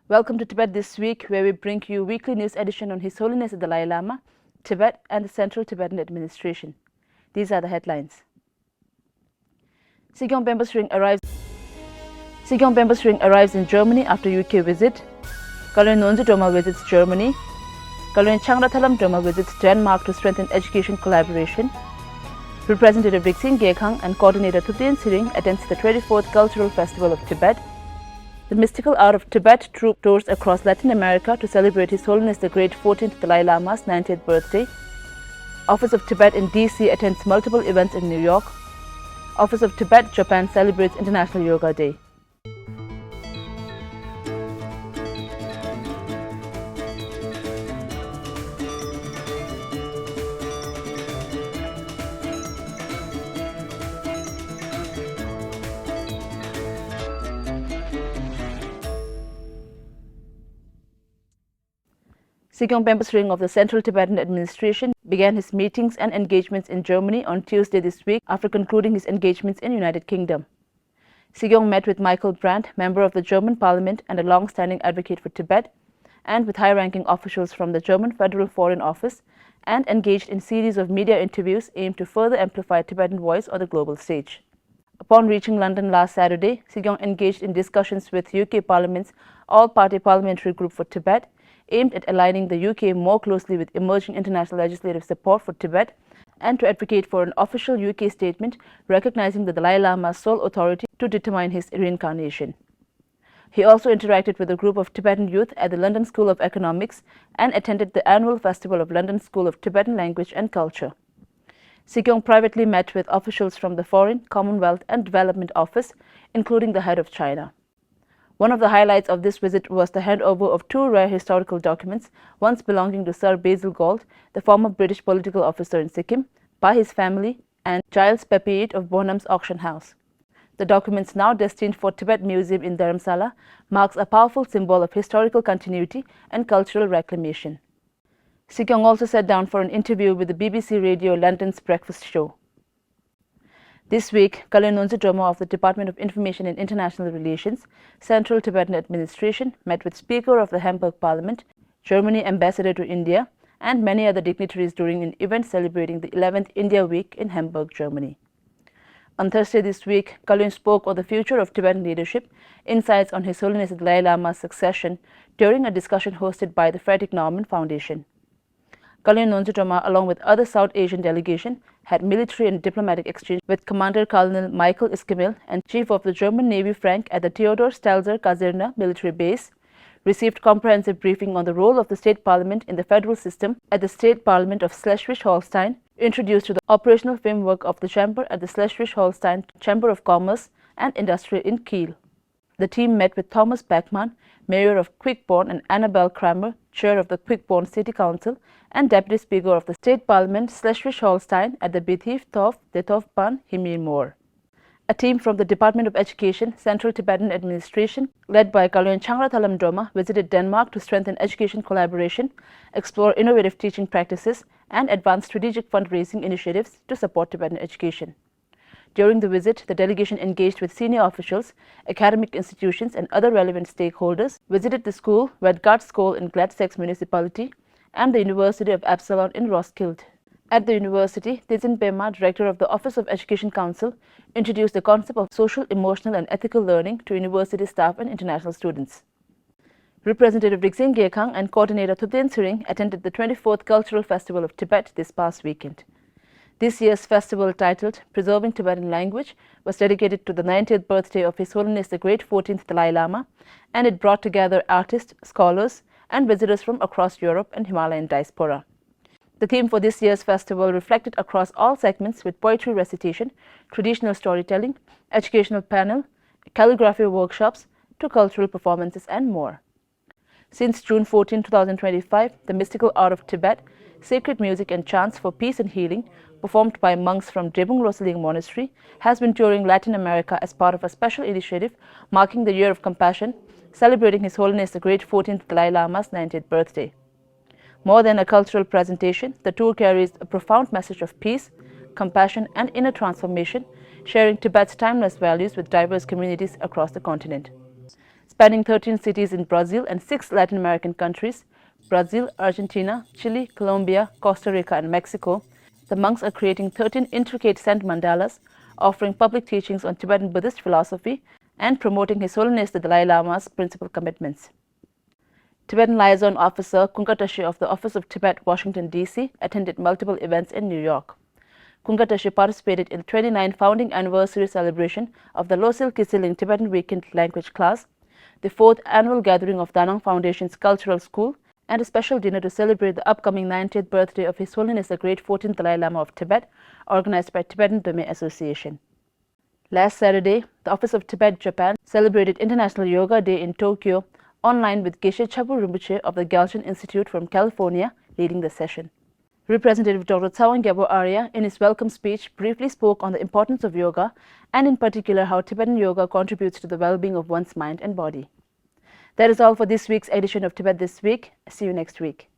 Welcome to Tibet This Week, where we bring you weekly news edition on His Holiness the Dalai Lama, Tibet and the Central Tibetan Administration. These are the headlines. Sikyong Penpa's ring arrives in Germany after UK visit. Kalon Dolma visits Germany. Kalon Changra Tharlam visits Denmark to strengthen education collaboration. Representative Rigzin, Genkhang and coordinator Thupten Tsering attends the 24th Cultural Festival of Tibet. The mystical art of Tibet troupe tours across Latin America to celebrate His Holiness the Great 14th Dalai Lama's 90th birthday. Office of Tibet in DC attends multiple events in New York. Office of Tibet, Japan celebrates International Yoga Day. Sikyong Penpa's ring of the Central Tibetan Administration began his meetings and engagements in Germany on Tuesday this week after concluding his engagements in United Kingdom. Sikyong met with Michael Brandt, member of the German Parliament and a long-standing advocate for Tibet, and with high-ranking officials from the German Federal Foreign Office, and engaged in a series of media interviews aimed to further amplify Tibetan voice on the global stage. Upon reaching London last Saturday, Sikyong engaged in discussions with UK Parliament's All-Party Parliamentary Group for Tibet, aimed at aligning the UK more closely with emerging international legislative support for Tibet and to advocate for an official UK statement recognizing the Dalai Lama's sole authority to determine his reincarnation. He also interacted with a group of Tibetan youth at the London School of Economics and attended the annual festival of London School of Tibetan Language and Culture. Sikyong privately met with officials from the Foreign, Commonwealth and Development Office, including the head of China. One of the highlights of this visit was the handover of two rare historical documents, once belonging to Sir Basil Gault, the former British political officer in Sikkim, by his family, and Giles Peppiatt of Bonham's auction house. The documents, now destined for Tibet Museum in Dharamsala, marks a powerful symbol of historical continuity and cultural reclamation. Sikyong also sat down for an interview with the BBC Radio London's Breakfast Show. This week, Kalon of the Department of Information and International Relations, Central Tibetan Administration, met with Speaker of the Hamburg Parliament, Germany Ambassador to India, and many other dignitaries during an event celebrating the 11th India Week in Hamburg, Germany. On Thursday this week, Kalon spoke on the future of Tibetan leadership, insights on His Holiness the Dalai Lama's succession during a discussion hosted by the Frederick Naumann Foundation. Kalon along with other South Asian delegation, had military and diplomatic exchange with Commander Colonel Michael Iskemil and Chief of the German Navy Frank at the Theodor Stalzer Kaserne military base, received comprehensive briefing on the role of the state parliament in the federal system at the State Parliament of Schleswig-Holstein, introduced to the operational framework of the chamber at the Schleswig-Holstein Chamber of Commerce and Industry in Kiel. The team met with Thomas Beckmann, Mayor of Quickborn, and Annabelle Kramer, Chair of the Quickborn City Council and Deputy Speaker of the State Parliament Schleswig-Holstein at the Tibettv Detofban Himmelmoor. A team from the Department of Education, Central Tibetan Administration, led by Kalon Changra Tharlam visited Denmark to strengthen education collaboration, explore innovative teaching practices, and advance strategic fundraising initiatives to support Tibetan education. During the visit, the delegation engaged with senior officials, academic institutions and other relevant stakeholders, visited the school, Vedgard School in Gladsaxe Municipality, and the University of Absalon in Roskilde. At the university, Tizin Pema, Director of the Office of Education Council, introduced the concept of social, emotional and ethical learning to university staff and international students. Representative Rigzin Genkhang and coordinator Thupten Tsering attended the 24th Cultural Festival of Tibet this past weekend. This year's festival, titled Preserving Tibetan Language, was dedicated to the 90th birthday of His Holiness the Great 14th Dalai Lama, and it brought together artists, scholars, and visitors from across Europe and Himalayan diaspora. The theme for this year's festival reflected across all segments with poetry recitation, traditional storytelling, educational panel, calligraphy workshops, to cultural performances and more. Since June 14, 2025, the mystical art of Tibet, sacred music and chants for peace and healing, performed by monks from Drebung Rosaling Monastery, has been touring Latin America as part of a special initiative marking the Year of Compassion, celebrating His Holiness the Great 14th Dalai Lama's 90th birthday. More than a cultural presentation, the tour carries a profound message of peace, compassion and inner transformation, sharing Tibet's timeless values with diverse communities across the continent. spanning 13 cities in Brazil and 6 Latin American countries, Brazil, Argentina, Chile, Colombia, Costa Rica, and Mexico. The monks are creating 13 intricate sand mandalas, offering public teachings on Tibetan Buddhist philosophy and promoting His Holiness the Dalai Lama's principal commitments. Tibetan liaison officer Kunkatashi of the Office of Tibet, Washington, D.C. attended multiple events in New York. Kunkatashi participated in the 29th founding anniversary celebration of the Losil Kisiling Tibetan Weekend Language class, the 4th annual gathering of Danang Foundation's Cultural School, and a special dinner to celebrate the upcoming 90th birthday of His Holiness the Great 14th Dalai Lama of Tibet, organized by Tibetan Dome Association. Last Saturday, the Office of Tibet, Japan celebrated International Yoga Day in Tokyo, online with Geshe Chabu Rinpoche of the Gyalchen Institute from California leading the session. Representative Dr. Tsawang Gyabo Arya, in his welcome speech, briefly spoke on the importance of yoga and in particular how Tibetan yoga contributes to the well-being of one's mind and body. That is all for this week's edition of Tibet This Week. See you next week.